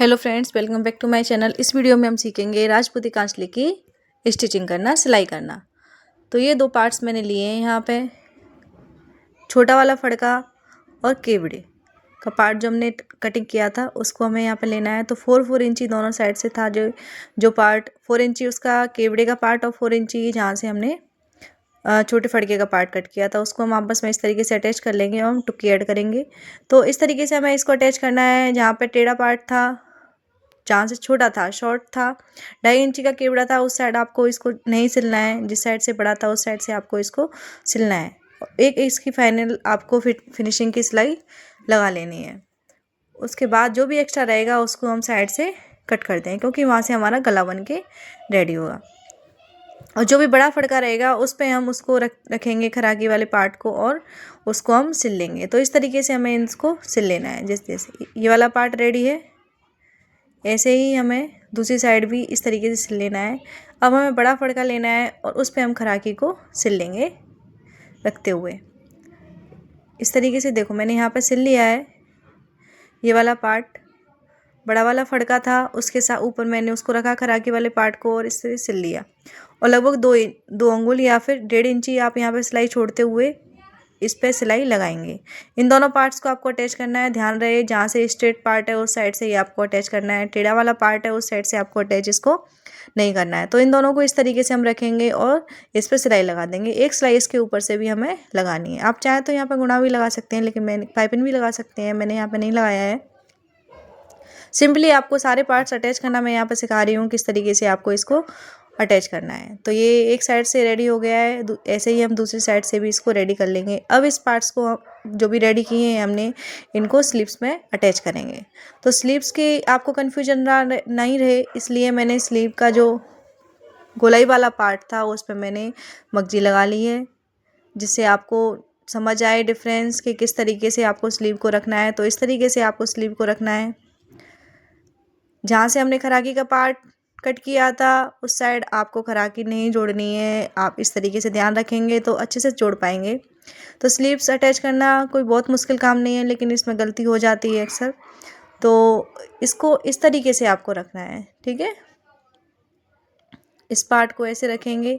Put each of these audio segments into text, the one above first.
Hello friends, welcome back to my channel. इस video में हम सीखेंगे राजपूती कांचली की स्टिचिंग करना, सिलाई करना। तो ये दो पार्ट्स मैंने लिए हैं यहाँ पे, छोटा वाला फड़का और केवड़े का पार्ट जो हमने कटिंग किया था उसको हमें यहाँ पे लेना है। तो 4 इंची दोनों साइड से था जो पार्ट 4 इंची उसका केवड़े का पार्ट और 4 इंची जहाँ से हमने छोटे फड़के का पार्ट कट किया था उसको हम आपस में इस तरीके से अटैच कर लेंगे और हम टुक्की ऐड करेंगे। तो इस तरीके से हमें इसको अटैच करना है। जहाँ पे टेढ़ा पार्ट था, जहाँ से छोटा था, शॉर्ट था, 2.5 इंची का केवड़ा था, उस साइड आपको इसको नहीं सिलना है। जिस साइड से बड़ा था उस साइड से आपको इसको सिलना है। एक इसकी फाइनल आपको फिनिशिंग की सिलाई लगा लेनी है। उसके बाद जो भी एक्स्ट्रा रहेगा उसको हम साइड से कट कर दें, क्योंकि वहाँ से हमारा गला बन के रेडी होगा। और जो भी बड़ा फड़का रहेगा उस पर हम उसको रखेंगे खराकी वाले पार्ट को और उसको हम सिल लेंगे। तो इस तरीके से हमें इसको सिल लेना है। जैसे ये वाला पार्ट रेडी है, ऐसे ही हमें दूसरी साइड भी इस तरीके से सिल लेना है। अब हमें बड़ा फड़का लेना है और उस पर हम खराकी को सिल लेंगे रखते हुए। इस तरीके से देखो मैंने यहाँ पे सिल लिया है। ये वाला पार्ट बड़ा वाला फड़का था, उसके साथ ऊपर मैंने उसको रखा खराकी वाले पार्ट को और इससे सिल लिया। और लगभग दो अंगुल या फिर 1.5 इंची आप यहाँ पे सिलाई छोड़ते हुए इस पे सिलाई लगाएंगे। इन दोनों पार्ट्स को आपको अटैच करना है। ध्यान रहे, जहाँ से स्ट्रेट पार्ट है उस साइड से ही आपको अटैच करना है, टेढ़ा वाला पार्ट है उस साइड से आपको अटैच इसको नहीं करना है। तो इन दोनों को इस तरीके से हम रखेंगे और इस पर सिलाई लगा देंगे। एक सिलाई इसके ऊपर से भी हमें लगानी है। आप चाहें तो यहाँ पर गुणा भी लगा सकते हैं, लेकिन मैंने पाइपिंग भी लगा सकते हैं, मैंने यहाँ पर नहीं लगाया है। सिंपली आपको सारे पार्ट्स अटैच करना मैं यहाँ पर सिखा रही हूँ किस तरीके से आपको इसको अटैच करना है। तो ये एक साइड से रेडी हो गया है, ऐसे ही हम दूसरी साइड से भी इसको रेडी कर लेंगे। अब इस पार्ट्स को जो भी रेडी किए हैं हमने, इनको स्लीव्स में अटैच करेंगे। तो स्लीव्स की आपको कन्फ्यूजन नहीं रहे, इसलिए मैंने स्लीव का जो गोलाई वाला पार्ट था उस पर मैंने मगजी लगा ली है, जिससे आपको समझ आए डिफरेंस कि किस तरीके से आपको स्लीव को रखना है। तो इस तरीके से आपको स्लीव को रखना है। जहाँ से हमने खराकी का पार्ट कट किया था उस साइड आपको खराकी नहीं जोड़नी है। आप इस तरीके से ध्यान रखेंगे तो अच्छे से जोड़ पाएंगे। तो स्लीव्स अटैच करना कोई बहुत मुश्किल काम नहीं है, लेकिन इसमें गलती हो जाती है अक्सर। तो इसको इस तरीके से आपको रखना है, ठीक है। इस पार्ट को ऐसे रखेंगे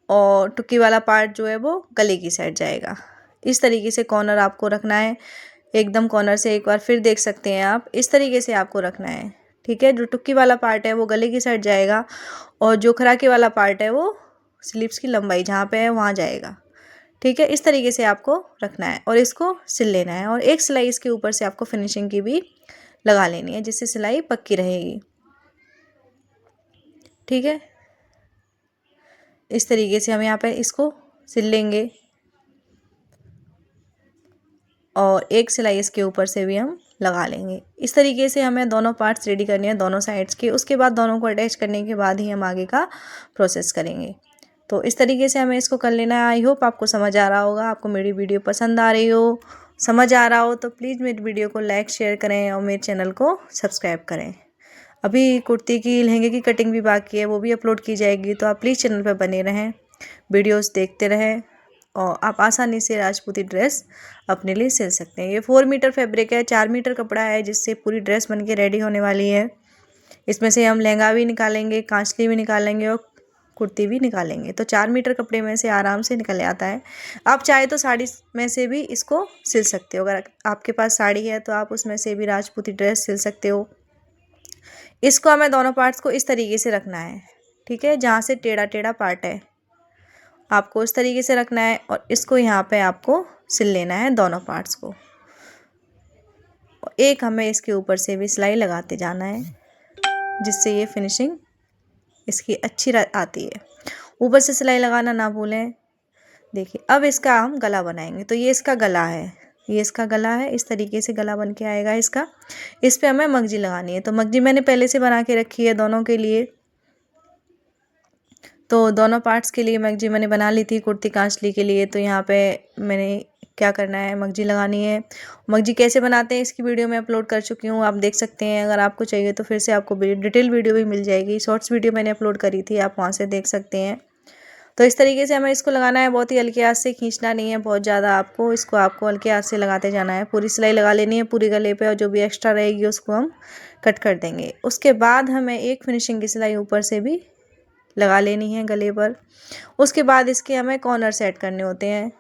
और टुक्की वाला पार्ट जो है वो गले की साइड जाएगा। इस तरीके से कॉर्नर आपको रखना है, एकदम कॉर्नर से एक बार फिर देख सकते हैं आप। इस तरीके से आपको रखना है, ठीक है। जो टुक्की वाला पार्ट है वो गले की साइड जाएगा और जो खराके वाला पार्ट है वो स्लीव्स की लंबाई जहाँ पे है वहाँ जाएगा, ठीक है। इस तरीके से आपको रखना है और इसको सिल लेना है। और एक सिलाई इसके ऊपर से आपको फिनिशिंग की भी लगा लेनी है, जिससे सिलाई पक्की रहेगी, ठीक है। इस तरीके से हम यहाँ पे इसको सिल लेंगे और एक सिलाई इसके ऊपर से भी हम लगा लेंगे। इस तरीके से हमें दोनों पार्ट्स रेडी करने हैं दोनों साइड्स के। उसके बाद दोनों को अटैच करने के बाद ही हम आगे का प्रोसेस करेंगे। तो इस तरीके से हमें इसको कर लेना है। आई होप आपको समझ आ रहा होगा, आपको मेरी वीडियो पसंद आ रही हो, समझ आ रहा हो तो प्लीज़ मेरी वीडियो को लाइक शेयर करें और मेरे चैनल को सब्सक्राइब करें। अभी कुर्ती की लहंगे की कटिंग भी बाकी है, वो भी अपलोड की जाएगी। तो आप प्लीज़ चैनल पर बने रहें, वीडियोस देखते रहें और आप आसानी से राजपूती ड्रेस अपने लिए सिल सकते हैं। ये 4 मीटर फैब्रिक है, 4 मीटर कपड़ा है, जिससे पूरी ड्रेस बन के रेडी होने वाली है। इसमें से हम लहंगा भी निकालेंगे, कांचली भी निकालेंगे और कुर्ती भी निकालेंगे। तो 4 मीटर कपड़े में से आराम से निकल आता है। आप चाहे तो साड़ी में से भी इसको सिल सकते हो। अगर आपके पास साड़ी है तो आप उसमें से भी राजपूती ड्रेस सिल सकते हो। इसको हमें दोनों पार्ट्स को इस तरीके से रखना है, ठीक है। जहाँ से टेढ़ा टेढ़ा पार्ट है आपको इस तरीके से रखना है और इसको यहाँ पे आपको सिल लेना है दोनों पार्ट्स को। और एक हमें इसके ऊपर से भी सिलाई लगाते जाना है, जिससे ये फिनिशिंग इसकी अच्छी आती है। ऊपर से सिलाई लगाना ना भूलें। देखिए अब इसका हम गला बनाएंगे। तो ये इसका गला है, ये इसका गला है। इस तरीके से गला बन के आएगा इसका। इस पे हमें मगजी लगानी है। तो मगजी मैंने पहले से बना के रखी है दोनों के लिए। तो दोनों पार्ट्स के लिए मगजी मैंने बना ली थी कुर्ती कांचली के लिए। तो यहाँ पे मैंने क्या करना है, मगजी लगानी है। मगजी कैसे बनाते हैं इसकी वीडियो मैं अपलोड कर चुकी हूँ, आप देख सकते हैं। अगर आपको चाहिए तो फिर से आपको डिटेल वीडियो भी मिल जाएगी। शॉर्ट्स वीडियो मैंने अपलोड करी थी, आप वहाँ से देख सकते हैं। तो इस तरीके से हमें इसको लगाना है। बहुत ही हल्के हाथ से, खींचना नहीं है बहुत ज़्यादा आपको। इसको आपको हल्के हाथ से लगाते जाना है। पूरी सिलाई लगा लेनी है पूरी गले पे और जो भी एक्स्ट्रा रहेगी उसको हम कट कर देंगे। उसके बाद हमें एक फिनिशिंग की सिलाई ऊपर से भी लगा लेनी है गले पर। उसके बाद इसके हमें कॉर्नर सेट करने होते हैं,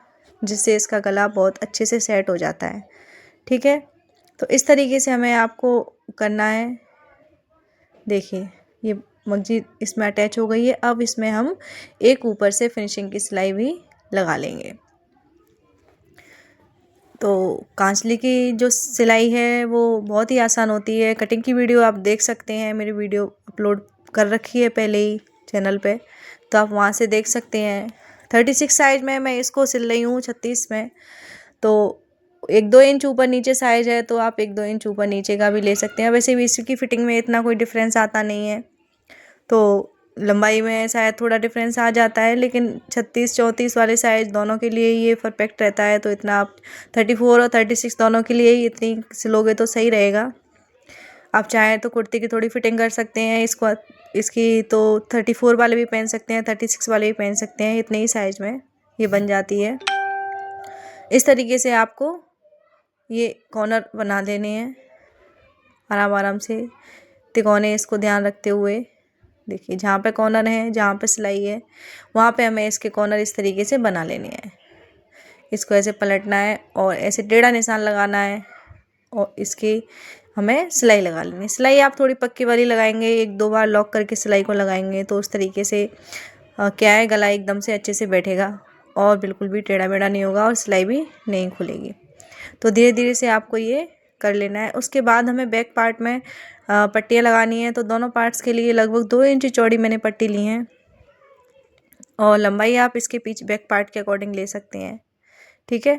जिससे इसका गला बहुत अच्छे से सेट हो जाता है। ठीक है, तो इस तरीके से हमें आपको करना है। देखिए ये मगजी इसमें अटैच हो गई है। अब इसमें हम एक ऊपर से फिनिशिंग की सिलाई भी लगा लेंगे। तो कांचली की जो सिलाई है वो बहुत ही आसान होती है। कटिंग की वीडियो आप देख सकते हैं, मेरी वीडियो अपलोड कर रखी है पहले ही चैनल पे, तो आप वहाँ से देख सकते हैं। 36 साइज में मैं इसको सिल रही हूँ 36 में। तो 1-2 इंच ऊपर नीचे साइज है तो आप 1-2 इंच ऊपर नीचे का भी ले सकते हैं। वैसे भी इसकी फ़िटिंग में इतना कोई डिफरेंस आता नहीं है, तो लंबाई में शायद थोड़ा डिफरेंस आ जाता है, लेकिन 36-34 वाले साइज़ दोनों के लिए ये परफेक्ट रहता है। तो इतना आप 34 और 36 दोनों के लिए ही इतनी सिलोगे तो सही रहेगा। आप चाहें तो कुर्ती की थोड़ी फिटिंग कर सकते हैं इसकी तो 34 वाले भी पहन सकते हैं, 36 वाले भी पहन सकते हैं। इतने ही साइज में ये बन जाती है। इस तरीके से आपको ये कॉर्नर बना देने हैं आराम आराम से, तिकोने इसको ध्यान रखते हुए। देखिए जहाँ पे कॉर्नर है, जहाँ पे सिलाई है, वहाँ पे हमें इसके कॉर्नर इस तरीके से बना लेने हैं। इसको ऐसे पलटना है और ऐसे टेढ़ा निशान लगाना है और इसकी हमें सिलाई लगा लेनी है। सिलाई आप थोड़ी पक्की वाली लगाएंगे, 1-2 बार लॉक करके सिलाई को लगाएंगे तो उस तरीके से क्या है, गला एकदम से अच्छे से बैठेगा और बिल्कुल भी टेढ़ा मेढ़ा नहीं होगा और सिलाई भी नहीं खुलेगी। तो धीरे धीरे से आपको ये कर लेना है। उसके बाद हमें बैक पार्ट में पट्टियाँ लगानी है। तो दोनों पार्ट्स के लिए लगभग 2 इंच चौड़ी मैंने पट्टी ली है और लंबाई आप इसके पीछे बैक पार्ट के अकॉर्डिंग ले सकते हैं। ठीक है,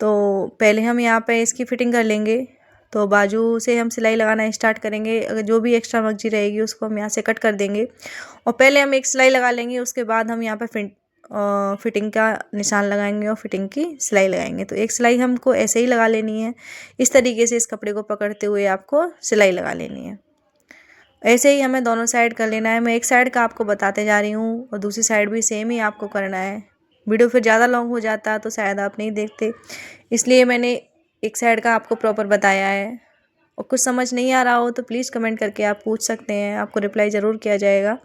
तो पहले हम यहाँ पे इसकी फ़िटिंग कर लेंगे। तो बाजू से हम सिलाई लगाना स्टार्ट करेंगे। अगर जो भी एक्स्ट्रा मगजी रहेगी उसको हम यहाँ से कट कर देंगे और पहले हम एक सिलाई लगा लेंगे। उसके बाद हम यहाँ पे फिटिंग का निशान लगाएंगे और फिटिंग की सिलाई लगाएंगे। तो एक सिलाई हमको ऐसे ही लगा लेनी है। इस तरीके से इस कपड़े को पकड़ते हुए आपको सिलाई लगा लेनी है। ऐसे ही हमें दोनों साइड कर लेना है। मैं एक साइड का आपको बताते जा रही हूँ और दूसरी साइड भी सेम ही आपको करना है। वीडियो फिर ज़्यादा लॉन्ग हो जाता है तो शायद आप नहीं देखते, इसलिए मैंने एक साइड का आपको प्रॉपर बताया है। और कुछ समझ नहीं आ रहा हो तो प्लीज़ कमेंट करके आप पूछ सकते हैं, आपको रिप्लाई ज़रूर किया जाएगा।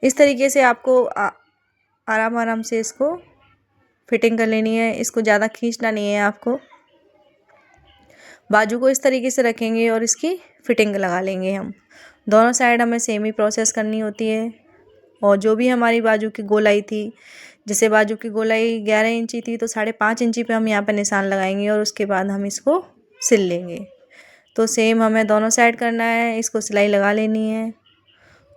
इस तरीके से आपको आराम आराम से इसको फिटिंग कर लेनी है। इसको ज़्यादा खींचना नहीं है आपको। बाजू को इस तरीके से रखेंगे और इसकी फिटिंग लगा लेंगे हम। दोनों साइड हमें सेम ही प्रोसेस करनी होती है। और जो भी हमारी बाजू की गोलाई थी, जैसे बाजू की गोलाई 11 इंची थी तो 5.5 इंची पे हम यहाँ पे निशान लगाएंगे और उसके बाद हम इसको सिल लेंगे। तो सेम हमें दोनों साइड करना है। इसको सिलाई लगा लेनी है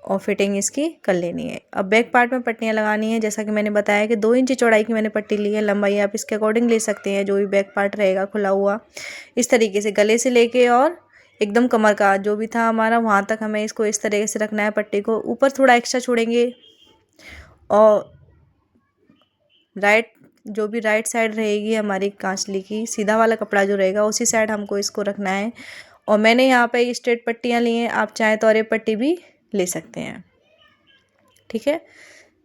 और फिटिंग इसकी कर लेनी है। अब बैक पार्ट में पट्टियाँ लगानी है। जैसा कि मैंने बताया कि 2 इंची चौड़ाई की मैंने पट्टी ली है। लंबाई आप इसके अकॉर्डिंग ले सकते हैं, जो भी बैक पार्ट रहेगा खुला हुआ। इस तरीके से गले से लेके और एकदम कमर का जो भी था हमारा, वहाँ तक हमें इसको इस तरीके से रखना है। पट्टी को ऊपर थोड़ा एक्स्ट्रा छोड़ेंगे और जो भी राइट साइड रहेगी हमारी कांचली की, सीधा वाला कपड़ा जो रहेगा उसी साइड हमको इसको रखना है। और मैंने यहाँ पे स्ट्रेट पट्टियाँ ली हैं, आप चाहें तो अरेब पट्टी भी ले सकते हैं। ठीक है,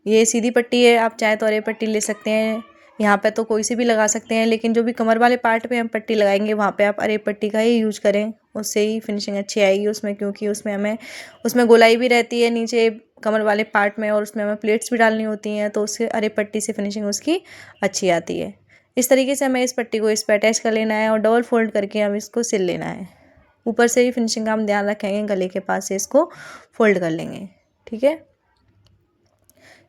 ये सीधी पट्टी है, आप चाहें तो अरेब पट्टी ले सकते हैं। यहाँ पे तो कोई सी भी लगा सकते हैं, लेकिन जो भी कमर वाले पार्ट पे हम पट्टी लगाएंगे वहाँ पे आप अरेब पट्टी का ही यूज करें, उससे ही फिनिशिंग अच्छी आएगी उसमें। क्योंकि उसमें गोलाई भी रहती है नीचे कमर वाले पार्ट में और उसमें हमें प्लेट्स भी डालनी होती हैं, तो उससे अरेब पट्टी से फिनिशिंग उसकी अच्छी आती है। इस तरीके से हमें इस पट्टी को इस पर अटैच कर लेना है और डबल फोल्ड करके हम इसको सिल लेना है। ऊपर से ही फिनिशिंग का हम ध्यान रखेंगे, गले के पास से इसको फोल्ड कर लेंगे। ठीक है,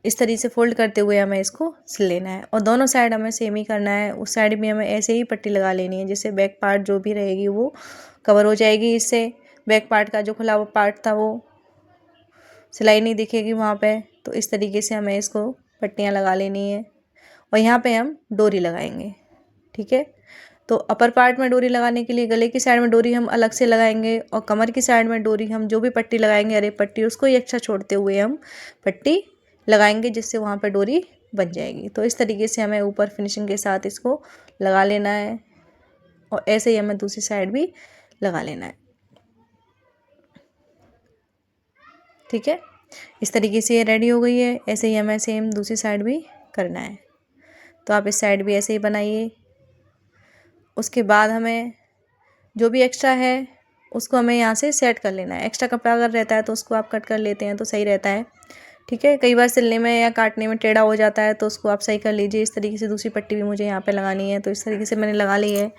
इस तरीके से फोल्ड करते हुए हमें इसको सिल लेना है और दोनों साइड हमें सेम ही करना है। उस साइड भी हमें ऐसे ही पट्टी लगा लेनी है, जिससे बैक पार्ट जो भी रहेगी वो कवर हो जाएगी। इससे बैक पार्ट का जो खुला हुआ पार्ट था वो सिलाई नहीं दिखेगी वहाँ पे। तो इस तरीके से हमें इसको पट्टियाँ लगा लेनी है और यहाँ पे हम डोरी लगाएंगे। ठीक है, तो अपर पार्ट में डोरी लगाने के लिए गले की साइड में डोरी हम अलग से लगाएंगे और कमर की साइड में डोरी हम जो भी पट्टी लगाएंगे अरे पट्टी उसको ही एक्स्ट्रा छोड़ते हुए हम पट्टी लगाएंगे, जिससे वहाँ पे डोरी बन जाएगी। तो इस तरीके से हमें ऊपर फिनिशिंग के साथ इसको लगा लेना है और ऐसे ही हमें दूसरी साइड भी लगा लेना है। ठीक है, इस तरीके से ये रेडी हो गई है। ऐसे ही हमें सेम दूसरी साइड भी करना है। तो आप इस साइड भी ऐसे ही बनाइए। उसके बाद हमें जो भी एक्स्ट्रा है उसको हमें यहाँ से सेट कर लेना है। एक्स्ट्रा कपड़ा अगर रहता है तो उसको आप कट कर लेते हैं तो सही रहता है। ठीक है, कई बार सिलने में या काटने में टेढ़ा हो जाता है तो उसको आप सही कर लीजिए। इस तरीके से दूसरी पट्टी भी मुझे यहाँ पे लगानी है, तो इस तरीके से मैंने लगा ली है।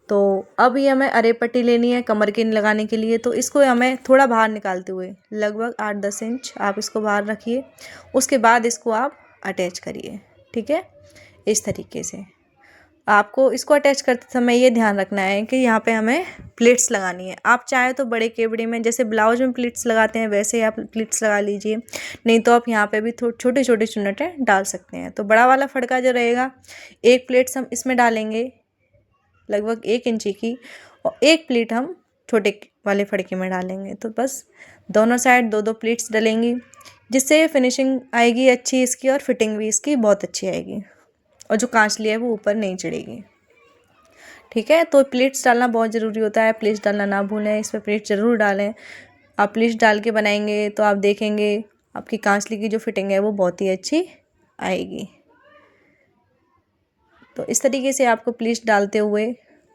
तो अब ये हमें अरे पट्टी लेनी है कमर के लगाने के लिए, तो इसको हमें थोड़ा बाहर निकालते हुए लगभग 8-10 इंच आप इसको बाहर रखिए। उसके बाद इसको आप अटैच करिए। ठीक है, इस तरीके से आपको इसको अटैच करते समय ये ध्यान रखना है कि यहाँ पे हमें प्लीट्स लगानी है। आप चाहे तो बड़े केवड़े में जैसे ब्लाउज में प्लीट्स लगाते हैं वैसे ही आप प्लीट्स लगा लीजिए, नहीं तो आप यहाँ पे भी छोटे छोटे चुन्नटें डाल सकते हैं। तो बड़ा वाला फड़का जो रहेगा, एक प्लेट्स हम इसमें डालेंगे लगभग 1 इंची की, और एक प्लीट हम छोटे वाले फड़के में डालेंगे। तो बस दोनों साइड 2-2 प्लीट्स डलेंगी, जिससे फिनिशिंग आएगी अच्छी इसकी, और फिटिंग भी इसकी बहुत अच्छी आएगी, और जो कांचली है वो ऊपर नहीं चढ़ेगी। ठीक है, तो प्लीट्स डालना बहुत ज़रूरी होता है, प्लीट्स डालना ना भूलें, इस पर प्लीट्स ज़रूर डालें। आप प्लीट्स डाल के बनाएंगे तो आप देखेंगे आपकी कांचली की जो फिटिंग है वो बहुत ही अच्छी आएगी। तो इस तरीके से आपको प्लीट्स डालते हुए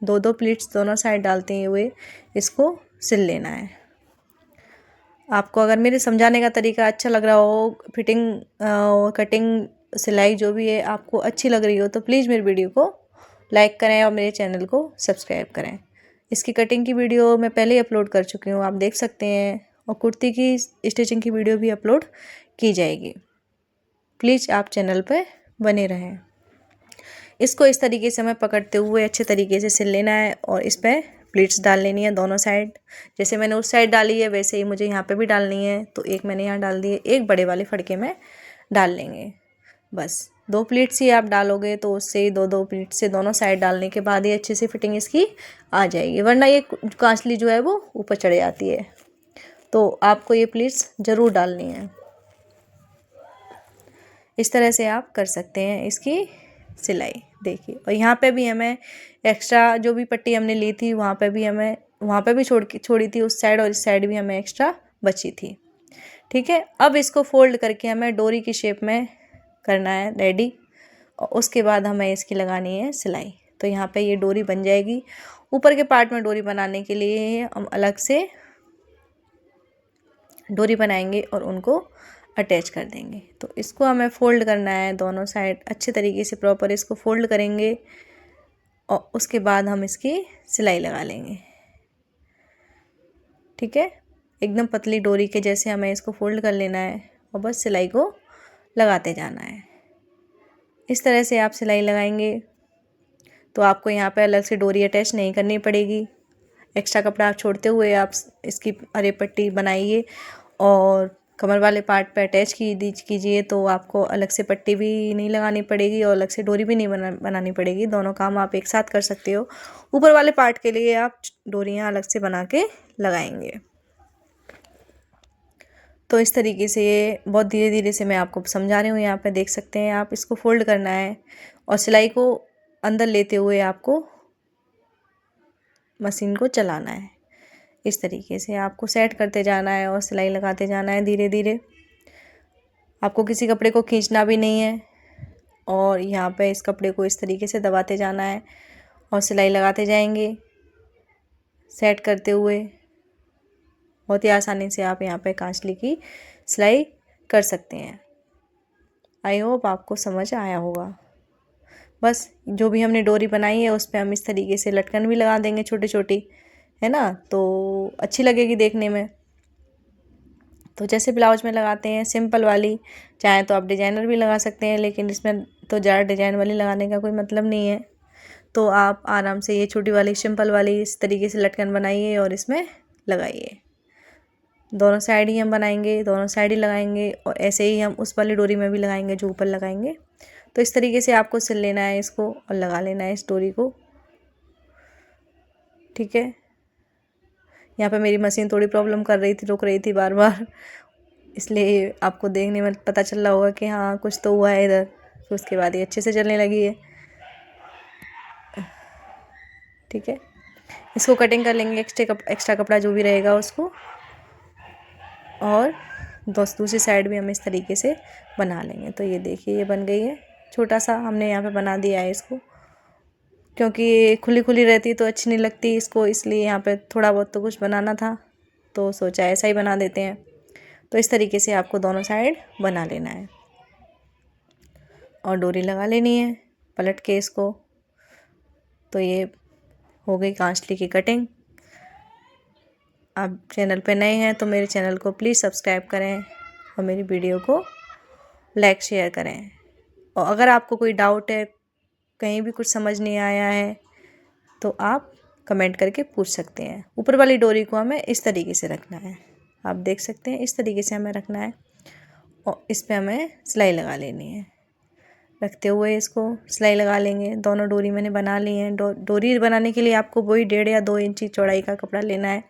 2-2 प्लीट्स दोनों साइड डालते हुए इसको सिल लेना है। आपको अगर मेरे समझाने का तरीका अच्छा लग रहा हो, फिटिंग कटिंग सिलाई जो भी है आपको अच्छी लग रही हो, तो प्लीज़ मेरी वीडियो को लाइक करें और मेरे चैनल को सब्सक्राइब करें। इसकी कटिंग की वीडियो मैं पहले ही अपलोड कर चुकी हूँ, आप देख सकते हैं, और कुर्ती की स्टिचिंग की वीडियो भी अपलोड की जाएगी। प्लीज़ आप चैनल पर बने रहें। इसको इस तरीके से हमें पकड़ते हुए अच्छे तरीके से सिल लेना है, और इस पर प्लीट्स डाल लेनी है दोनों साइड। जैसे मैंने उस साइड डाली है वैसे ही मुझे यहाँ पे भी डालनी है, तो एक मैंने यहाँ डाल दी है, एक बड़े वाले फड़के में डाल लेंगे। बस 2 प्लीट्स ही आप डालोगे तो उससे 2-2 प्लीट से दोनों साइड डालने के बाद ही अच्छे से फिटिंग इसकी आ जाएगी, वरना ये कांचली जो है वो ऊपर चढ़ जाती है। तो आपको ये प्लीट्स ज़रूर डालनी है। इस तरह से आप कर सकते हैं इसकी सिलाई। देखिए, और यहाँ पे भी हमें एक्स्ट्रा जो भी पट्टी हमने ली थी वहाँ पे भी छोड़ी थी उस साइड, और इस साइड भी हमें एक्स्ट्रा बची थी। ठीक है, अब इसको फोल्ड करके हमें डोरी की शेप में करना है रेडी, और उसके बाद हमें इसकी लगानी है सिलाई। तो यहाँ पे ये डोरी बन जाएगी। ऊपर के पार्ट में डोरी बनाने के लिए हम अलग से डोरी बनाएंगे और उनको अटैच कर देंगे। तो इसको हमें फोल्ड करना है दोनों साइड, अच्छे तरीके से प्रॉपर इसको फोल्ड करेंगे, और उसके बाद हम इसकी सिलाई लगा लेंगे। ठीक है, एकदम पतली डोरी के जैसे हमें इसको फोल्ड कर लेना है, और बस सिलाई को लगाते जाना है। इस तरह से आप सिलाई लगाएंगे तो आपको यहाँ पे अलग से डोरी अटैच नहीं करनी पड़ेगी। एक्स्ट्रा कपड़ा आप छोड़ते हुए आप इसकी अरे पट्टी बनाइए, और कमर वाले पार्ट पे अटैच कीजिए, तो आपको अलग से पट्टी भी नहीं लगानी पड़ेगी और अलग से डोरी भी नहीं बनानी पड़ेगी। दोनों काम आप एक साथ कर सकते हो। ऊपर वाले पार्ट के लिए आप डोरियाँ अलग से बना के लगाएंगे। तो इस तरीके से ये बहुत धीरे धीरे से मैं आपको समझा रही हूँ। यहाँ पे देख सकते हैं आप, इसको फोल्ड करना है और सिलाई को अंदर लेते हुए आपको मशीन को चलाना है। इस तरीके से आपको सेट करते जाना है और सिलाई लगाते जाना है धीरे धीरे। आपको किसी कपड़े को खींचना भी नहीं है, और यहाँ पे इस कपड़े को इस तरीके से दबाते जाना है और सिलाई लगाते जाएंगे सेट करते हुए। बहुत ही आसानी से आप यहाँ पे कांचली की सिलाई कर सकते हैं। आई होप आपको समझ आया होगा। बस जो भी हमने डोरी बनाई है उस पर हम इस तरीके से लटकन भी लगा देंगे छोटी छोटी, है ना, तो अच्छी लगेगी देखने में। तो जैसे ब्लाउज में लगाते हैं सिंपल वाली, चाहे तो आप डिजाइनर भी लगा सकते हैं, लेकिन इसमें तो ज़्यादा डिजाइन वाली लगाने का कोई मतलब नहीं है। तो आप आराम से ये छोटी वाली सिंपल वाली इस तरीके से लटकन बनाइए और इसमें लगाइए। दोनों साइड ही हम बनाएंगे, दोनों साइड ही लगाएंगे, और ऐसे ही हम उस वाली डोरी में भी लगाएंगे जो ऊपर लगाएंगे। तो इस तरीके से आपको सिल लेना है इसको और लगा लेना है इस डोरी को। ठीक है, यहाँ पे मेरी मशीन थोड़ी प्रॉब्लम कर रही थी, रुक रही थी बार बार, इसलिए आपको देखने में पता चल रहा होगा कि हाँ कुछ तो हुआ है इधर। फिर उसके बाद ये अच्छे से चलने लगी है। ठीक है, इसको कटिंग कर लेंगे, एक्स्ट्रा कपड़ा जो भी रहेगा उसको, और दूसरी साइड भी हम इस तरीके से बना लेंगे। तो ये देखिए ये बन गई है, छोटा सा हमने यहाँ पे बना दिया है इसको। क्योंकि ये खुली खुली रहती तो अच्छी नहीं लगती इसको, इसलिए यहाँ पे थोड़ा बहुत तो कुछ बनाना था तो सोचा ऐसा ही बना देते हैं। तो इस तरीके से आपको दोनों साइड बना लेना है और डोरी लगा लेनी है पलट के इसको। तो ये हो गई कांचली की कटिंग। आप चैनल पे नए हैं तो मेरे चैनल को प्लीज़ सब्सक्राइब करें और मेरी वीडियो को लाइक शेयर करें। और अगर आपको कोई डाउट है, कहीं भी कुछ समझ नहीं आया है, तो आप कमेंट करके पूछ सकते हैं। ऊपर वाली डोरी को हमें इस तरीके से रखना है, आप देख सकते हैं इस तरीके से हमें रखना है और इस पे हमें सिलाई लगा लेनी है। रखते हुए इसको सिलाई लगा लेंगे। दोनों डोरी मैंने बना ली हैं। डोरी बनाने के लिए आपको वही 1.5 या 2 इंची चौड़ाई का कपड़ा लेना है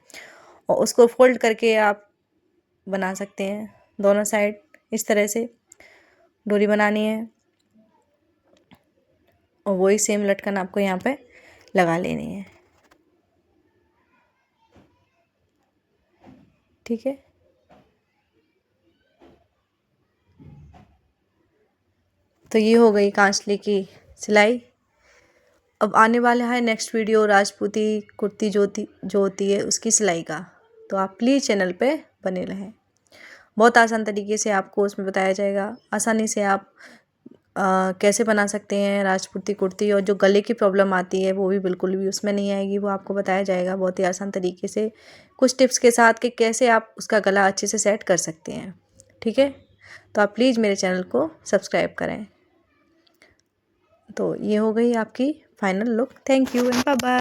और उसको फोल्ड करके आप बना सकते हैं। दोनों साइड इस तरह से डोरी बनानी है और वही सेम लटकन आपको यहाँ पे लगा लेनी है। ठीक है, तो ये हो गई कांचली की सिलाई। अब आने वाला है नेक्स्ट वीडियो राजपूती कुर्ती जो होती है उसकी सिलाई का। तो आप प्लीज़ चैनल पे बने रहें। बहुत आसान तरीके से आपको उसमें बताया जाएगा। आसानी से आप कैसे बना सकते हैं राजपूती कुर्ती, और जो गले की प्रॉब्लम आती है वो भी बिल्कुल भी उसमें नहीं आएगी। वो आपको बताया जाएगा बहुत ही आसान तरीके से, कुछ टिप्स के साथ कि कैसे आप उसका गला अच्छे से सेट कर सकते हैं। ठीक है, तो आप प्लीज़ मेरे चैनल को सब्सक्राइब करें। तो ये हो गई आपकी final look. Thank you and bye bye.